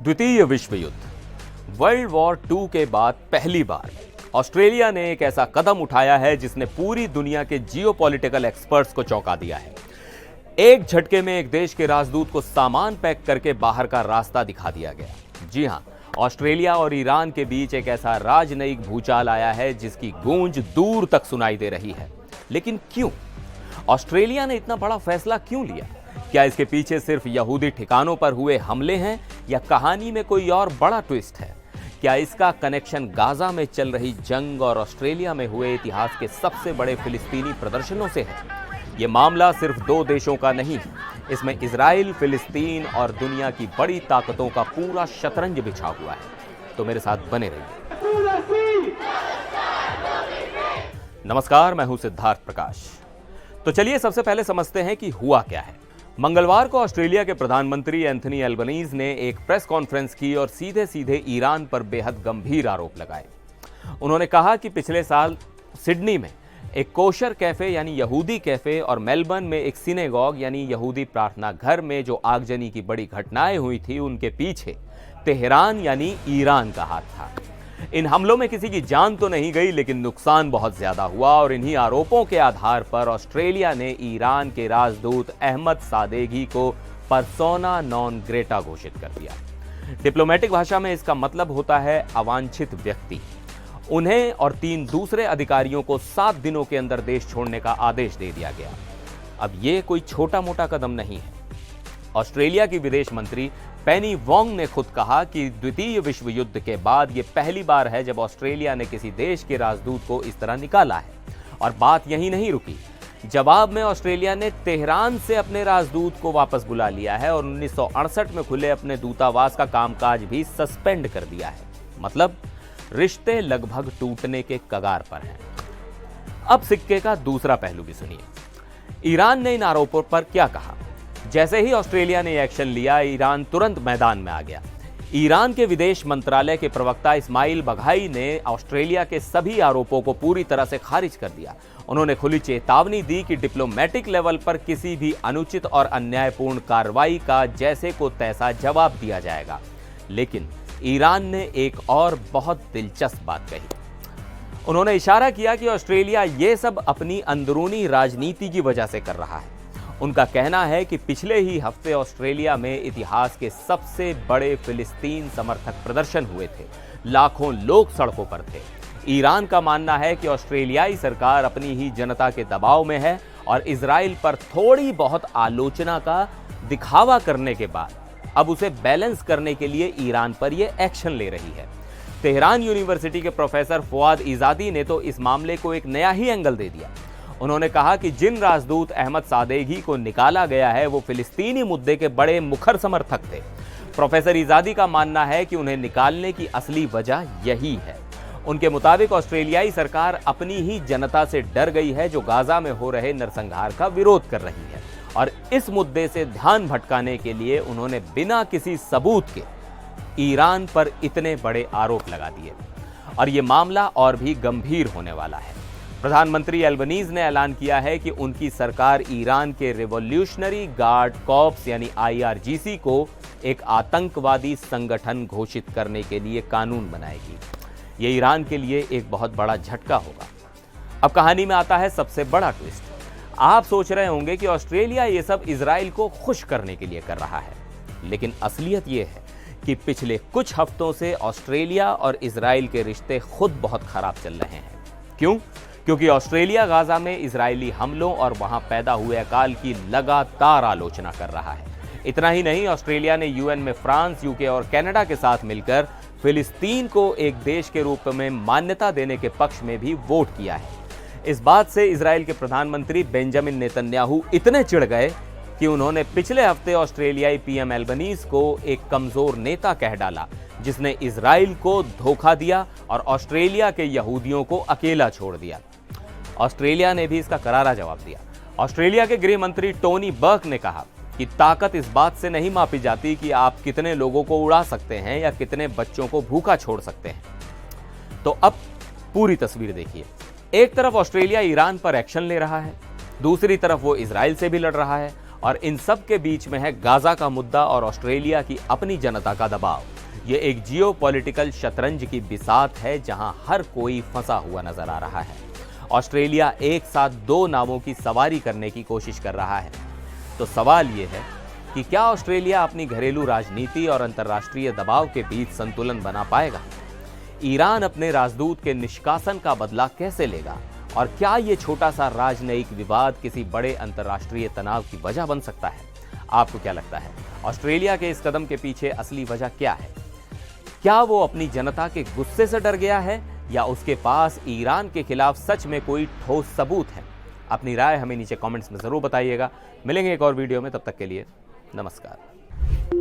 द्वितीय विश्व युद्ध वर्ल्ड वॉर 2 के बाद पहली बार ऑस्ट्रेलिया ने एक ऐसा कदम उठाया है जिसने पूरी दुनिया के जियोपॉलिटिकल एक्सपर्ट्स को चौंका दिया है। एक झटके में एक देश के राजदूत को सामान पैक करके बाहर का रास्ता दिखा दिया गया। जी हां, ऑस्ट्रेलिया और ईरान के बीच एक ऐसा राजनयिक भूचाल आया है जिसकी गूंज दूर तक सुनाई दे रही है। लेकिन क्यों? ऑस्ट्रेलिया ने इतना बड़ा फैसला क्यों लिया? क्या इसके पीछे सिर्फ यहूदी ठिकानों पर हुए हमले हैं या कहानी में कोई और बड़ा ट्विस्ट है? क्या इसका कनेक्शन गाजा में चल रही जंग और ऑस्ट्रेलिया में हुए इतिहास के सबसे बड़े फिलिस्तीनी प्रदर्शनों से है? यह मामला सिर्फ दो देशों का नहीं, इसमें इजराइल, फिलिस्तीन और दुनिया की बड़ी ताकतों का पूरा शतरंज बिछा हुआ है। तो मेरे साथ बने रहिए। नमस्कार, मैं हूं सिद्धार्थ प्रकाश। तो चलिए सबसे पहले समझते हैं कि हुआ क्या है। मंगलवार को ऑस्ट्रेलिया के प्रधानमंत्री एंथनी एल्बनीज़ ने एक प्रेस कॉन्फ्रेंस की और सीधे सीधे ईरान पर बेहद गंभीर आरोप लगाए। उन्होंने कहा कि पिछले साल सिडनी में एक कोशर कैफे यानी यहूदी कैफे और मेलबर्न में एक सिनेगॉग यानी यहूदी प्रार्थना घर में जो आगजनी की बड़ी घटनाएं हुई थी, उनके पीछे तेहरान यानी ईरान का हाथ था। इन हमलों में किसी की जान तो नहीं गई, लेकिन नुकसान बहुत ज्यादा हुआ और इन्हीं आरोपों के आधार पर ऑस्ट्रेलिया ने ईरान के राजदूत अहमद सादेगी को पर्सोना नॉन ग्रेटा घोषित कर दिया। डिप्लोमेटिक भाषा में इसका मतलब होता है अवांछित व्यक्ति। उन्हें और 3 दूसरे अधिकारियों को 7 दिनों के अंदर देश छोड़ने का आदेश दे दिया गया। अब यह कोई छोटा मोटा कदम नहीं है। ऑस्ट्रेलिया की विदेश मंत्री पेनी वोंग ने खुद कहा कि द्वितीय विश्व युद्ध के बाद यह पहली बार है जब ऑस्ट्रेलिया ने किसी देश के राजदूत को इस तरह निकाला है। और बात यहीं नहीं रुकी। जवाब में ऑस्ट्रेलिया ने तेहरान से अपने राजदूत को वापस बुला लिया है और 1968 में खुले अपने दूतावास का कामकाज भी सस्पेंड कर दिया है। मतलब रिश्ते लगभग टूटने के कगार पर हैं। अब सिक्के का दूसरा पहलू भी सुनिए। ईरान ने इन आरोपों पर क्या कहा। जैसे ही ऑस्ट्रेलिया ने एक्शन लिया, ईरान तुरंत मैदान में आ गया। ईरान के विदेश मंत्रालय के प्रवक्ता इस्माइल बघाई ने ऑस्ट्रेलिया के सभी आरोपों को पूरी तरह से खारिज कर दिया। उन्होंने खुली चेतावनी दी कि डिप्लोमेटिक लेवल पर किसी भी अनुचित और अन्यायपूर्ण कार्रवाई का जैसे को तैसा जवाब दिया जाएगा। लेकिन ईरान ने एक और बहुत दिलचस्प बात कही। उन्होंने इशारा किया कि ऑस्ट्रेलिया ये सब अपनी अंदरूनी राजनीति की वजह से कर रहा है। उनका कहना है कि पिछले ही हफ्ते ऑस्ट्रेलिया में इतिहास के सबसे बड़े फिलिस्तीन समर्थक प्रदर्शन हुए थे। लाखों लोग सड़कों पर थे। ईरान का मानना है कि ऑस्ट्रेलियाई सरकार अपनी ही जनता के दबाव में है और इजराइल पर थोड़ी बहुत आलोचना का दिखावा करने के बाद अब उसे बैलेंस करने के लिए ईरान पर यह एक्शन ले रही है। तेहरान यूनिवर्सिटी के प्रोफेसर फुआद इजादी ने तो इस मामले को एक नया ही एंगल दे दिया। उन्होंने कहा कि जिन राजदूत अहमद सादेगी को निकाला गया है वो फिलिस्तीनी मुद्दे के बड़े मुखर समर्थक थे। प्रोफेसर इजादी का मानना है कि उन्हें निकालने की असली वजह यही है। उनके मुताबिक ऑस्ट्रेलियाई सरकार अपनी ही जनता से डर गई है जो गाजा में हो रहे नरसंहार का विरोध कर रही है और इस मुद्दे से ध्यान भटकाने के लिए उन्होंने बिना किसी सबूत के ईरान पर इतने बड़े आरोप लगा दिए और ये मामला और भी गंभीर होने वाला है। प्रधानमंत्री एल्बनीज़ ने ऐलान किया है कि उनकी सरकार ईरान के रिवॉल्यूशनरी गार्ड कॉर्प्स यानी IRGC को एक आतंकवादी संगठन घोषित करने के लिए कानून बनाएगी। ये ईरान के लिए एक बहुत बड़ा झटका होगा। अब कहानी में आता है सबसे बड़ा ट्विस्ट। आप सोच रहे होंगे कि ऑस्ट्रेलिया ये सब इजराइल को खुश करने के लिए कर रहा है, लेकिन असलियत ये है कि पिछले कुछ हफ्तों से ऑस्ट्रेलिया और इजराइल के रिश्ते खुद बहुत खराब चल रहे हैं। क्यों? क्योंकि ऑस्ट्रेलिया गाजा में इजरायली हमलों और वहां पैदा हुए अकाल की लगातार आलोचना कर रहा है। इतना ही नहीं, ऑस्ट्रेलिया ने UN में फ्रांस, UK और कनाडा के साथ मिलकर फिलिस्तीन को एक देश के रूप में मान्यता देने के पक्ष में भी वोट किया है। इस बात से इजराइल के प्रधानमंत्री बेंजामिन नेतन्याहू इतने चिढ़ गए कि उन्होंने पिछले हफ्ते ऑस्ट्रेलियाई PM एल्बनीज़ को एक कमजोर नेता कह डाला जिसने इजराइल को धोखा दिया और ऑस्ट्रेलिया के यहूदियों को अकेला छोड़ दिया। ऑस्ट्रेलिया ने भी इसका करारा जवाब दिया। ऑस्ट्रेलिया के गृह मंत्री टोनी बर्क ने कहा कि ताकत इस बात से नहीं मापी जाती कि आप कितने लोगों को उड़ा सकते हैं या कितने बच्चों को भूखा छोड़ सकते हैं। तो अब पूरी तस्वीर देखिए। एक तरफ ऑस्ट्रेलिया ईरान पर एक्शन ले रहा है, दूसरी तरफ वो इजराइल से भी लड़ रहा है और इन सब के बीच में है गाजा का मुद्दा और ऑस्ट्रेलिया की अपनी जनता का दबाव। ये एक जियोपॉलिटिकल शतरंज की बिसात है जहां हर कोई फंसा हुआ नजर आ रहा है। ऑस्ट्रेलिया एक साथ दो नावों की सवारी करने की कोशिश कर रहा है। तो सवाल ये है कि क्या ऑस्ट्रेलिया अपनी घरेलू राजनीति और अंतर्राष्ट्रीय दबाव के बीच संतुलन बना पाएगा? ईरान अपने राजदूत के निष्कासन का बदला कैसे लेगा? और क्या ये छोटा सा राजनयिक विवाद किसी बड़े अंतर्राष्ट्रीय तनाव की वजह बन सकता है? आपको क्या लगता है, ऑस्ट्रेलिया के इस कदम के पीछे असली वजह क्या है? क्या वो अपनी जनता के गुस्से से डर गया है या उसके पास ईरान के खिलाफ सच में कोई ठोस सबूत है? अपनी राय हमें नीचे कमेंट्स में जरूर बताइएगा। मिलेंगे एक और वीडियो में, तब तक के लिए नमस्कार।